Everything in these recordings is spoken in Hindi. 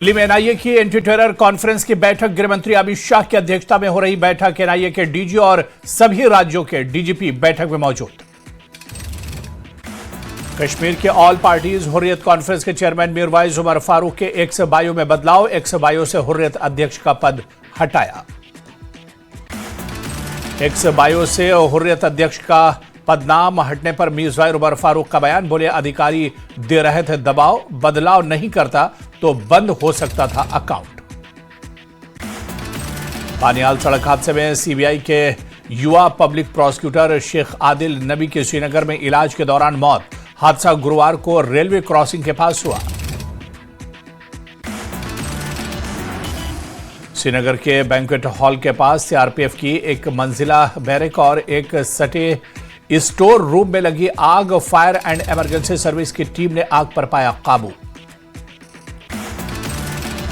दिल्ली में एनआईए की एंटी टेरर कॉन्फ्रेंस की बैठक गृहमंत्री अमित शाह की अध्यक्षता में हो रही बैठक। एनआईए के डीजी और सभी राज्यों के डीजीपी बैठक में मौजूद। कश्मीर के ऑल पार्टीज हुर्रियत कॉन्फ्रेंस के चेयरमैन मीरवाइज उमर फारूक के एक्स बायो में बदलाव। एक्स बायो से हुर्रियत अध्यक्ष का पद हटाया। एक्स बायो से हुर्रियत अध्यक्ष का पदनाम हटने पर मीरवाइज उमर फारूक का बयान। बोले अधिकारी दे रहे थे दबाव, बदलाव नहीं करता तो बंद हो सकता था अकाउंट। पानियाल सड़क हादसे में सीबीआई के युवा पब्लिक प्रोसिक्यूटर शेख आदिल नबी की श्रीनगर में इलाज के दौरान मौत। हादसा गुरुवार को रेलवे क्रॉसिंग के पास हुआ। श्रीनगर के बैंक्वेट हॉल के पास सीआरपीएफ की एक मंजिला बैरक और एक सटे स्टोर रूम में लगी आग। फायर एंड इमरजेंसी सर्विस की टीम ने आग पर पाया काबू।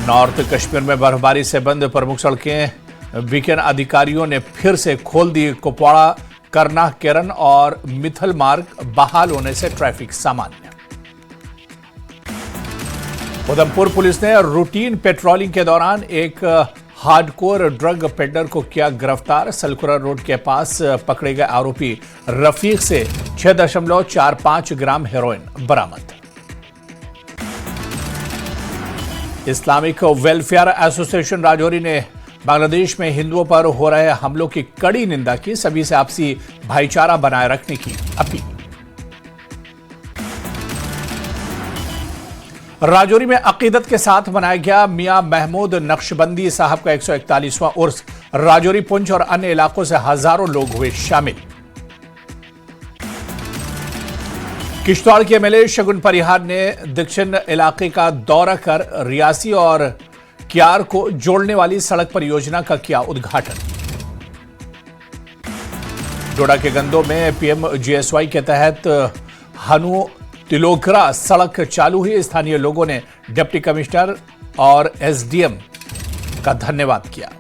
नॉर्थ कश्मीर में बर्फबारी से बंद प्रमुख सड़कें वीकेंड अधिकारियों ने फिर से खोल दी। कुपवाड़ा, करना, केरन और मिथल मार्ग बहाल होने से ट्रैफिक सामान्य। उधमपुर पुलिस ने रूटीन पेट्रोलिंग के दौरान एक हार्डकोर ड्रग पेडलर को किया गिरफ्तार। सलकुरा रोड के पास पकड़े गए आरोपी रफीक से 6.45 ग्राम हेरोइन बरामद। इस्लामिक वेलफेयर एसोसिएशन राजौरी ने बांग्लादेश में हिंदुओं पर हो रहे हमलों की कड़ी निंदा की। सभी से आपसी भाईचारा बनाए रखने की अपील। राजौरी में अकीदत के साथ मनाया गया मियां महमूद नक्शबंदी साहब का 141वां उर्स। राजौरी, पुंछ और अन्य इलाकों से हजारों लोग हुए शामिल। किश्तवाड़ के एमएलए शगुन परिहार ने दक्षिण इलाके का दौरा कर रियासी और क्यार को जोड़ने वाली सड़क परियोजना का किया उद्घाटन। डोडा के गंदों में पीएमजीएसवाई के तहत हनु तिलोकरा सड़क चालू हुई। स्थानीय लोगों ने डिप्टी कमिश्नर और एसडीएम का धन्यवाद किया।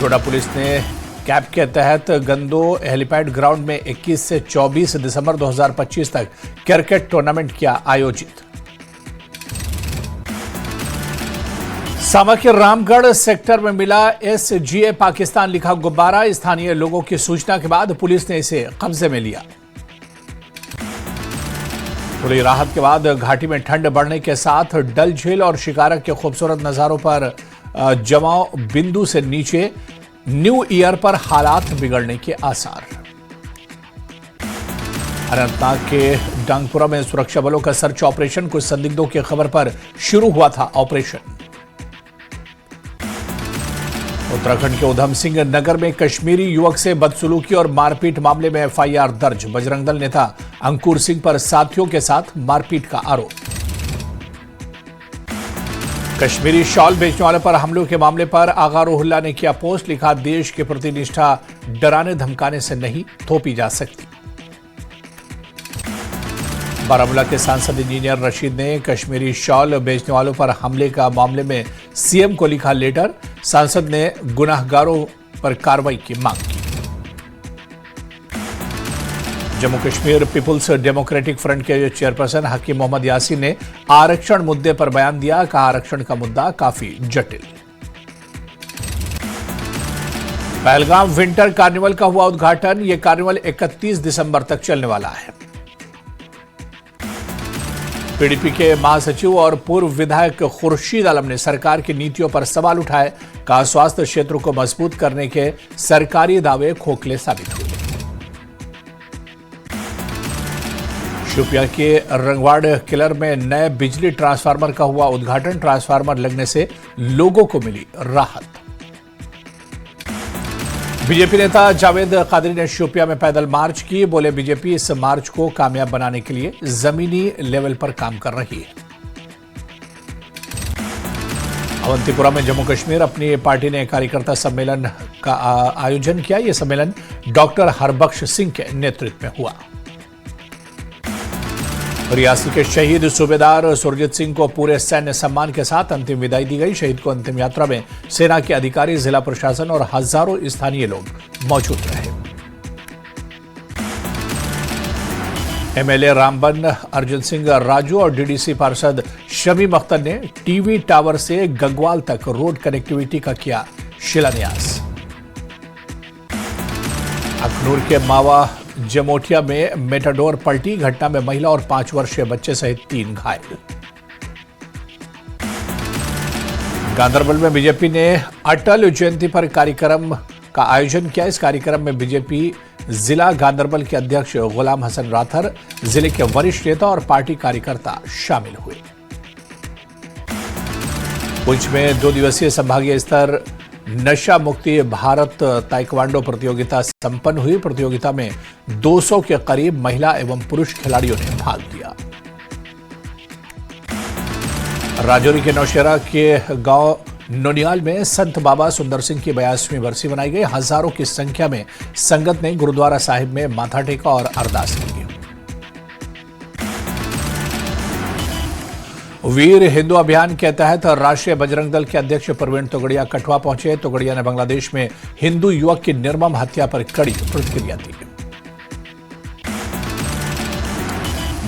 डोडा पुलिस ने कैप के तहत गंदो हेलीपैड ग्राउंड में 21 से 24 दिसंबर 2025 तक क्रिकेट टूर्नामेंट किया आयोजित। सामा के रामगढ़ सेक्टर में मिला एसजीए पाकिस्तान लिखा गुब्बारा। स्थानीय लोगों की सूचना के बाद पुलिस ने इसे कब्जे में लिया। थोड़ी राहत के बाद घाटी में ठंड बढ़ने के साथ डल झील और शिकारक के खूबसूरत नजारों पर जमाव बिंदु से नीचे। न्यू ईयर पर हालात बिगड़ने के आसार। अनंतनाग के डांगपुरा में सुरक्षा बलों का सर्च ऑपरेशन। कुछ संदिग्धों की खबर पर शुरू हुआ था ऑपरेशन। उत्तराखंड के उधम सिंह नगर में कश्मीरी युवक से बदसलूकी और मारपीट मामले में एफआईआर दर्ज। बजरंग दल नेता अंकुर सिंह पर साथियों के साथ मारपीट का आरोप। कश्मीरी शॉल बेचने वाले पर हमलों के मामले पर आगा रुहुल्ला ने किया पोस्ट। लिखा, देश के प्रति निष्ठा डराने धमकाने से नहीं थोपी जा सकती। बारामूला के सांसद इंजीनियर रशीद ने कश्मीरी शॉल बेचने वालों पर हमले का मामले में सीएम को लिखा लेटर। सांसद ने गुनाहगारों पर कार्रवाई की मांग की। Jammu Kashmir People's Democratic Front के चेयरपर्सन हकीम मोहम्मद यासीन ने आरक्षण मुद्दे पर बयान दिया। कहा, आरक्षण का मुद्दा काफी जटिल। पहलगाम विंटर कार्निवल का हुआ उद्घाटन। यह कार्निवल 31 दिसंबर तक चलने वाला है। पीडीपी के महासचिव और पूर्व विधायक खुर्शीद आलम ने सरकार की नीतियों पर सवाल उठाए। कहा, स्वास्थ्य क्षेत्र को मजबूत करने के सरकारी दावे खोखले साबित हुए। शोपियां के रंगवाड़ किलर में नए बिजली ट्रांसफार्मर का हुआ उद्घाटन। ट्रांसफार्मर लगने से लोगों को मिली राहत। बीजेपी नेता जावेद कादरी ने शोपियां में पैदल मार्च की। बोले, बीजेपी इस मार्च को कामयाब बनाने के लिए जमीनी लेवल पर काम कर रही है। अवंतीपुरा में जम्मू कश्मीर अपनी पार्टी ने कार्यकर्ता सम्मेलन का आयोजन किया। यह सम्मेलन डॉक्टर हरबख्श सिंह के नेतृत्व में हुआ। रियासी के शहीद सूबेदार सुरजीत सिंह को पूरे सैन्य सम्मान के साथ अंतिम विदाई दी गई। शहीद को अंतिम यात्रा में सेना के अधिकारी, जिला प्रशासन और हजारों स्थानीय लोग मौजूद रहे। एमएलए रामबन अर्जुन सिंह राजू और डीडीसी पार्षद शमीम अख्तर ने टीवी टावर से गंगवाल तक रोड कनेक्टिविटी का किया शिलान्यास। अखनूर के मावा जमोटिया में मेटाडोर पलटी, घटना में महिला और 5 वर्षीय बच्चे सहित 3 घायल। गांधरबल में बीजेपी ने अटल जयंती पर कार्यक्रम का आयोजन किया। इस कार्यक्रम में बीजेपी जिला गांधरबल के अध्यक्ष गुलाम हसन राथर, जिले के वरिष्ठ नेता और पार्टी कार्यकर्ता शामिल हुए। पुंछ में 2 दिवसीय संभागीय स्तर नशा मुक्ति भारत ताइक्वांडो प्रतियोगिता संपन्न हुई। प्रतियोगिता में 200 के करीब महिला एवं पुरुष खिलाड़ियों ने भाग लिया। राजौरी के नौशेरा के गांव नोनियाल में संत बाबा सुंदर सिंह की 82वीं बरसी मनाई गई। हजारों की संख्या में संगत ने गुरुद्वारा साहिब में माथा टेका और अरदास की। वीर हिंदू अभियान के तहत राष्ट्रीय बजरंग दल के अध्यक्ष प्रवीण तोगड़िया कठुआ पहुंचे। तोगड़िया ने बांग्लादेश में हिंदू युवक की निर्मम हत्या पर कड़ी प्रतिक्रिया दी।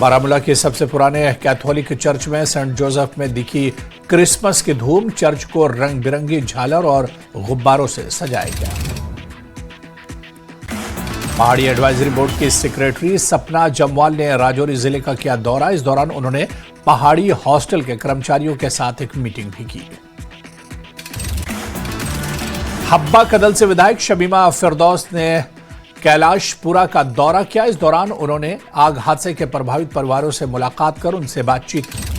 बारामूला के सबसे पुराने कैथोलिक चर्च में सेंट जोसेफ में दिखी क्रिसमस की धूम। चर्च को रंग बिरंगी झालर और गुब्बारों से सजाया गया। पहाड़ी एडवाइजरी बोर्ड की सेक्रेटरी सपना जमवाल ने राजौरी जिले का किया दौरा। इस दौरान उन्होंने पहाड़ी हॉस्टल के कर्मचारियों के साथ एक मीटिंग भी की। हब्बा कदल से विधायक शमीमा फिरदौस ने कैलाशपुरा का दौरा किया। इस दौरान उन्होंने आग हादसे के प्रभावित परिवारों से मुलाकात कर उनसे बातचीत की।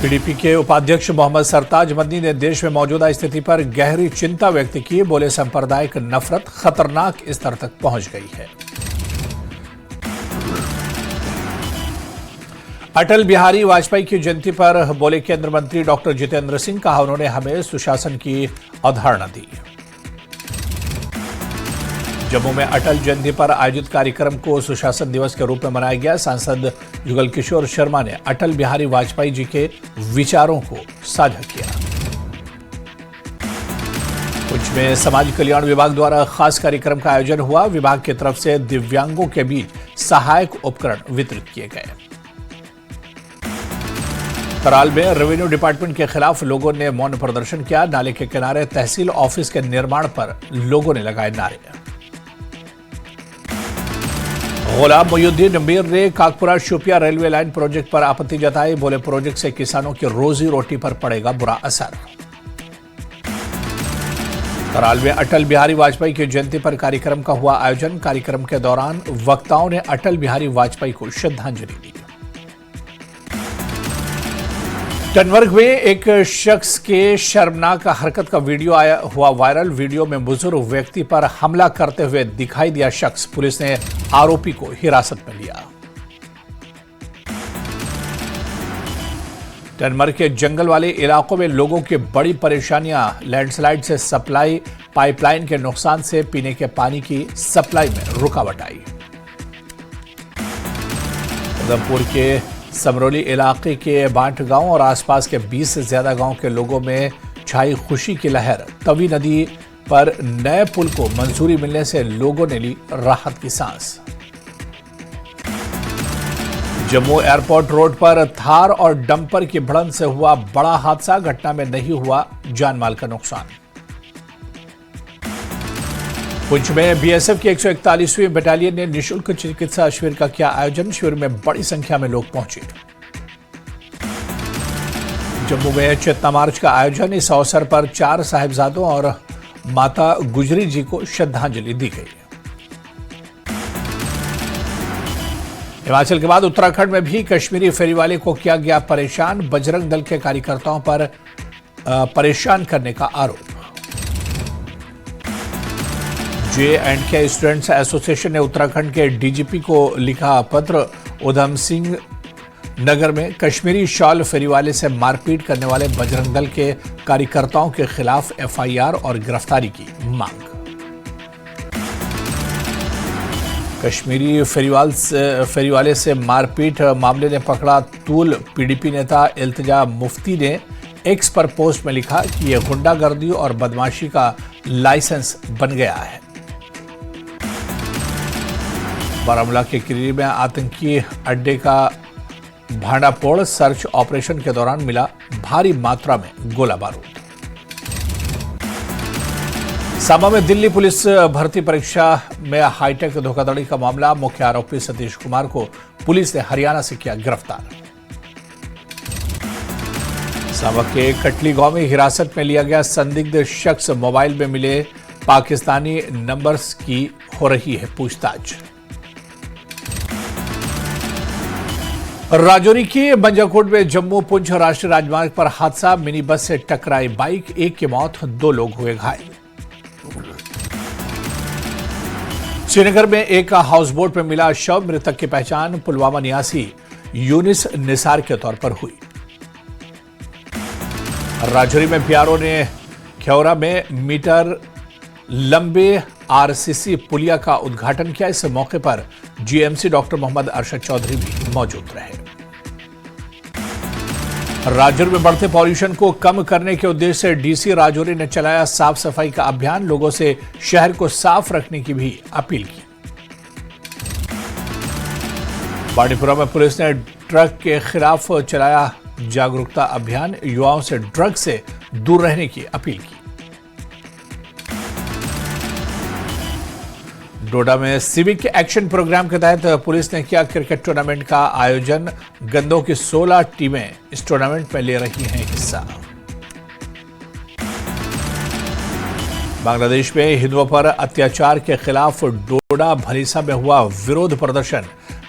पीडीपी के उपाध्यक्ष मोहम्मद सरताज मदनी ने देश में मौजूदा स्थिति पर गहरी चिंता व्यक्त की। बोले सांप्रदायिक नफरत खतरनाक स्तर तक पहुंच गई है। अटल बिहारी वाजपेयी की जयंती पर बोले केंद्रीय मंत्री डॉक्टर जितेंद्र सिंह, कहा उन्होंने हमें सुशासन की अवधारणा दी। जम्मू में अटल जयंती पर आयोजित कार्यक्रम को सुशासन दिवस के रूप में मनाया गया। सांसद युगल किशोर शर्मा ने अटल बिहारी वाजपेयी जी के विचारों को साझा किया। पुंछ में समाज कल्याण विभाग द्वारा खास कार्यक्रम का आयोजन हुआ। विभाग की तरफ से दिव्यांगों के बीच सहायक उपकरण वितरित किए गए। कराल में रेवेन्यू डिपार्टमेंट के खिलाफ लोगों ने मौन प्रदर्शन किया। नाले के किनारे तहसील ऑफिस के निर्माण पर लोगों ने लगाए नारे। गुलाम मोहिउद्दीन मीर ने काकपुरा शोपिया रेलवे लाइन प्रोजेक्ट पर आपत्ति जताई। बोले प्रोजेक्ट से किसानों की रोजी रोटी पर पड़ेगा बुरा असर। कराल में अटल बिहारी वाजपेयी की जयंती पर कार्यक्रम का हुआ आयोजन। कार्यक्रम के दौरान वक्ताओं ने अटल बिहारी वाजपेयी को श्रद्धांजलि दी। टनवर्ग में एक शख्स के शर्मनाक हरकत का वीडियो हुआ वायरल। वीडियो में बुजुर्ग व्यक्ति पर हमला करते हुए दिखाई दिया शख्स। पुलिस ने आरोपी को हिरासत में लिया। टनवर्ग के जंगल वाले इलाकों में लोगों की बड़ी परेशानियां। लैंडस्लाइड से सप्लाई पाइपलाइन के नुकसान से पीने के पानी की सप्लाई में रुकावट आई। उधमपुर के समरोली इलाके के बांट गांव और आसपास के 20 से ज्यादा गांव के लोगों में छाई खुशी की लहर। तवी नदी पर नए पुल को मंजूरी मिलने से लोगों ने ली राहत की सांस। जम्मू एयरपोर्ट रोड पर थार और डंपर की भिड़ंत से हुआ बड़ा हादसा। घटना में नहीं हुआ जानमाल का नुकसान। पुंछ में बीएसएफ की 141वीं बटालियन ने निःशुल्क चिकित्सा शिविर का किया आयोजन। शिविर में बड़ी संख्या में लोग पहुंचे। जम्मू में चेतना मार्च का आयोजन। इस अवसर पर 4 साहिबजादों और माता गुजरी जी को श्रद्धांजलि दी गई। हिमाचल के बाद उत्तराखंड में भी कश्मीरी फेरीवाले को किया गया परेशान। बजरंग दल के कार्यकर्ताओं पर परेशान करने का आरोप। J&K स्टूडेंट्स एसोसिएशन ने उत्तराखंड के डीजीपी को लिखा पत्र। उधम सिंह नगर में कश्मीरी शॉल फेरीवाले से मारपीट करने वाले बजरंग दल के कार्यकर्ताओं के खिलाफ एफआईआर और गिरफ्तारी की मांग। कश्मीरी फेरीवाले से मारपीट मामले ने पकड़ा तूल। पीडीपी नेता इल्तिजा मुफ्ती ने एक्स पर पोस्ट में लिखा कि यह गुंडागर्दी और बदमाशी का लाइसेंस बन गया है। बारामूला के किरी में आतंकी अड्डे का भांडाफोड़, सर्च ऑपरेशन के दौरान मिला भारी मात्रा में गोला बारूद। सांबा में दिल्ली पुलिस भर्ती परीक्षा में हाईटेक धोखाधड़ी का मामला, मुख्य आरोपी सतीश कुमार को पुलिस ने हरियाणा से किया गिरफ्तार। सांबा के कटली गांव में हिरासत में लिया गया संदिग्ध शख्स, मोबाइल में मिले पाकिस्तानी नंबर्स की हो रही है पूछताछ। राजौरी के बंजाकोट में जम्मू पुंछ राष्ट्रीय राजमार्ग पर हादसा, मिनी बस से टकराई बाइक, एक की मौत, 2 लोग हुए घायल। श्रीनगर में एक हाउस बोट में मिला शव, मृतक की पहचान पुलवामा निवासी यूनिस निसार के तौर पर हुई। राजौरी में पीआरओ ने ख्यौरा में मीटर लंबे आरसीसी पुलिया का उद्घाटन किया। इस मौके पर जीएमसी डॉक्टर मोहम्मद अरशद चौधरी भी मौजूद रहे। राजौरी में बढ़ते पॉल्यूशन को कम करने के उद्देश्य से डीसी राजौरी ने चलाया साफ सफाई का अभियान, लोगों से शहर को साफ रखने की भी अपील की। बांडीपुरा में पुलिस ने ड्रग के खिलाफ चलाया जागरूकता अभियान, युवाओं से ड्रग से दूर रहने की अपील की। डोडा में सिविक एक्शन प्रोग्राम के तहत पुलिस ने किया क्रिकेट टूर्नामेंट का आयोजन, गंदों की 16 टीमें इस टूर्नामेंट में ले रही हैं हिस्सा। बांग्लादेश में हिंदुओं पर अत्याचार के खिलाफ डोडा भलीसा में हुआ विरोध प्रदर्शन,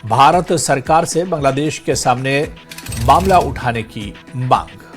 भारत सरकार से बांग्लादेश के सामने मामला उठाने की मांग।